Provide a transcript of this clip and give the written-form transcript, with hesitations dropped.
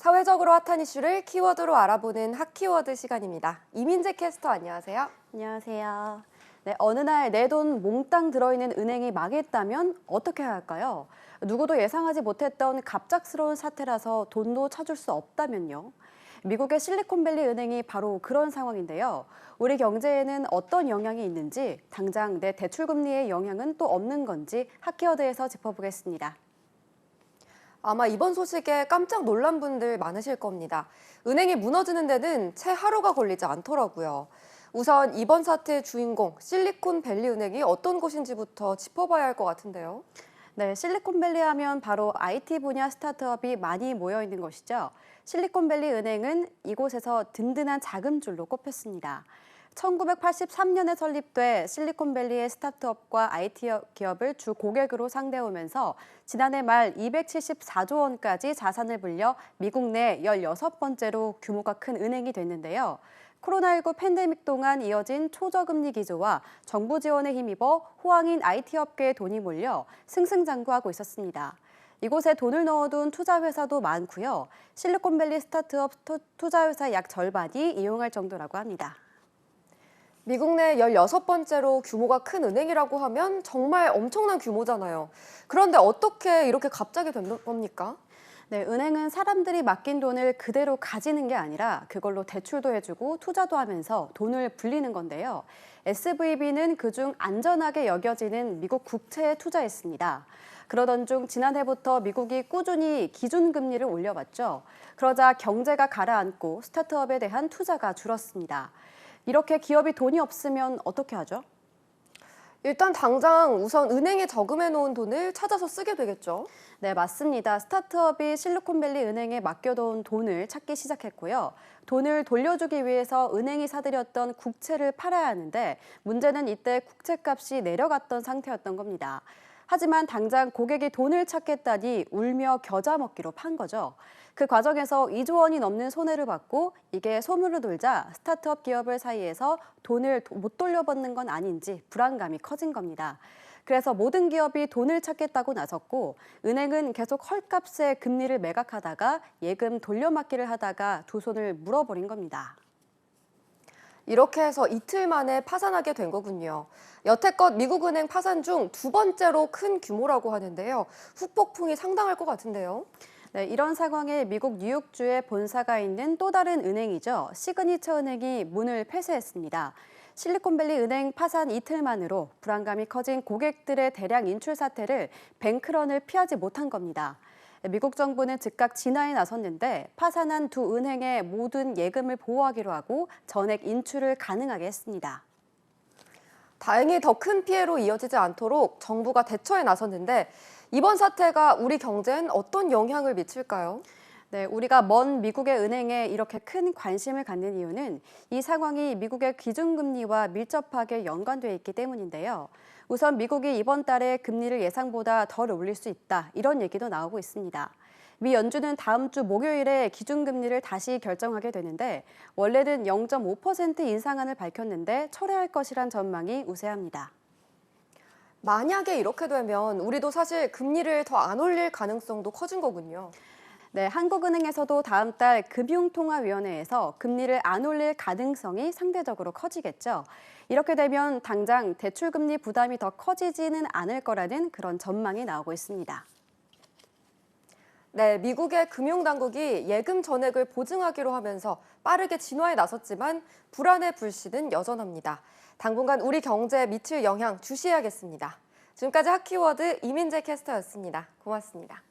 사회적으로 핫한 이슈를 키워드로 알아보는 핫키워드 시간입니다. 이민재 캐스터 안녕하세요. 안녕하세요. 네, 어느 날 내 돈 몽땅 들어있는 은행이 망했다면 어떻게 해야 할까요? 누구도 예상하지 못했던 갑작스러운 사태라서 돈도 찾을 수 없다면요? 미국의 실리콘밸리 은행이 바로 그런 상황인데요. 우리 경제에는 어떤 영향이 있는지, 당장 내 대출금리의 영향은 또 없는 건지 핫키워드에서 짚어보겠습니다. 아마 이번 소식에 깜짝 놀란 분들 많으실 겁니다. 은행이 무너지는 데는 채 하루가 걸리지 않더라고요. 우선 이번 사태의 주인공 실리콘밸리 은행이 어떤 곳인지부터 짚어봐야 할 것 같은데요. 네, 실리콘밸리 하면 바로 IT 분야 스타트업이 많이 모여 있는 것이죠. 실리콘밸리 은행은 이곳에서 든든한 자금줄로 꼽혔습니다. 1983년에 설립돼 실리콘밸리의 스타트업과 IT 기업을 주 고객으로 상대하면서 지난해 말 274조 원까지 자산을 불려 미국 내 16번째로 규모가 큰 은행이 됐는데요. 코로나19 팬데믹 동안 이어진 초저금리 기조와 정부 지원에 힘입어 호황인 IT 업계에 돈이 몰려 승승장구하고 있었습니다. 이곳에 돈을 넣어둔 투자회사도 많고요. 실리콘밸리 스타트업 투자회사 약 절반이 이용할 정도라고 합니다. 미국 내 16번째로 규모가 큰 은행이라고 하면 정말 엄청난 규모잖아요. 그런데 어떻게 이렇게 갑자기 된 겁니까? 네, 은행은 사람들이 맡긴 돈을 그대로 가지는 게 아니라 그걸로 대출도 해주고 투자도 하면서 돈을 불리는 건데요. SVB는 그중 안전하게 여겨지는 미국 국채에 투자했습니다. 그러던 중 지난해부터 미국이 꾸준히 기준금리를 올려왔죠. 그러자 경제가 가라앉고 스타트업에 대한 투자가 줄었습니다. 이렇게 기업이 돈이 없으면 어떻게 하죠? 일단 당장 우선 은행에 저금해 놓은 돈을 찾아서 쓰게 되겠죠. 네, 맞습니다. 스타트업이 실리콘밸리 은행에 맡겨둔 돈을 찾기 시작했고요. 돈을 돌려주기 위해서 은행이 사들였던 국채를 팔아야 하는데 문제는 이때 국채값이 내려갔던 상태였던 겁니다. 하지만 당장 고객이 돈을 찾겠다니 울며 겨자 먹기로 판 거죠. 그 과정에서 2조 원이 넘는 손해를 받고 이게 소문을 돌자 스타트업 기업을 사이에서 돈을 못 돌려받는 건 아닌지 불안감이 커진 겁니다. 그래서 모든 기업이 돈을 찾겠다고 나섰고 은행은 계속 헐값에 금리를 매각하다가 예금 돌려막기를 하다가 두 손을 물어버린 겁니다. 이렇게 해서 이틀 만에 파산하게 된 거군요. 여태껏 미국은행 파산 중 두 번째로 큰 규모라고 하는데요. 후폭풍이 상당할 것 같은데요. 네, 이런 상황에 미국 뉴욕주에 본사가 있는 또 다른 은행이죠. 시그니처 은행이 문을 폐쇄했습니다. 실리콘밸리 은행 파산 이틀만으로 불안감이 커진 고객들의 대량 인출 사태를 뱅크런을 피하지 못한 겁니다. 미국 정부는 즉각 진화에 나섰는데 파산한 두 은행의 모든 예금을 보호하기로 하고 전액 인출을 가능하게 했습니다. 다행히 더 큰 피해로 이어지지 않도록 정부가 대처에 나섰는데 이번 사태가 우리 경제엔 어떤 영향을 미칠까요? 네, 우리가 먼 미국의 은행에 이렇게 큰 관심을 갖는 이유는 이 상황이 미국의 기준금리와 밀접하게 연관돼 있기 때문인데요. 우선 미국이 이번 달에 금리를 예상보다 덜 올릴 수 있다, 이런 얘기도 나오고 있습니다. 미 연준은 다음 주 목요일에 기준금리를 다시 결정하게 되는데 원래는 0.5% 인상안을 밝혔는데 철회할 것이란 전망이 우세합니다. 만약에 이렇게 되면 우리도 사실 금리를 더 안 올릴 가능성도 커진 거군요. 네, 한국은행에서도 다음 달 금융통화위원회에서 금리를 안 올릴 가능성이 상대적으로 커지겠죠. 이렇게 되면 당장 대출금리 부담이 더 커지지는 않을 거라는 그런 전망이 나오고 있습니다. 네, 미국의 금융당국이 예금 전액을 보증하기로 하면서 빠르게 진화에 나섰지만 불안의 불씨는 여전합니다. 당분간 우리 경제에 미칠 영향 주시해야겠습니다. 지금까지 핫키워드 이민재 캐스터였습니다. 고맙습니다.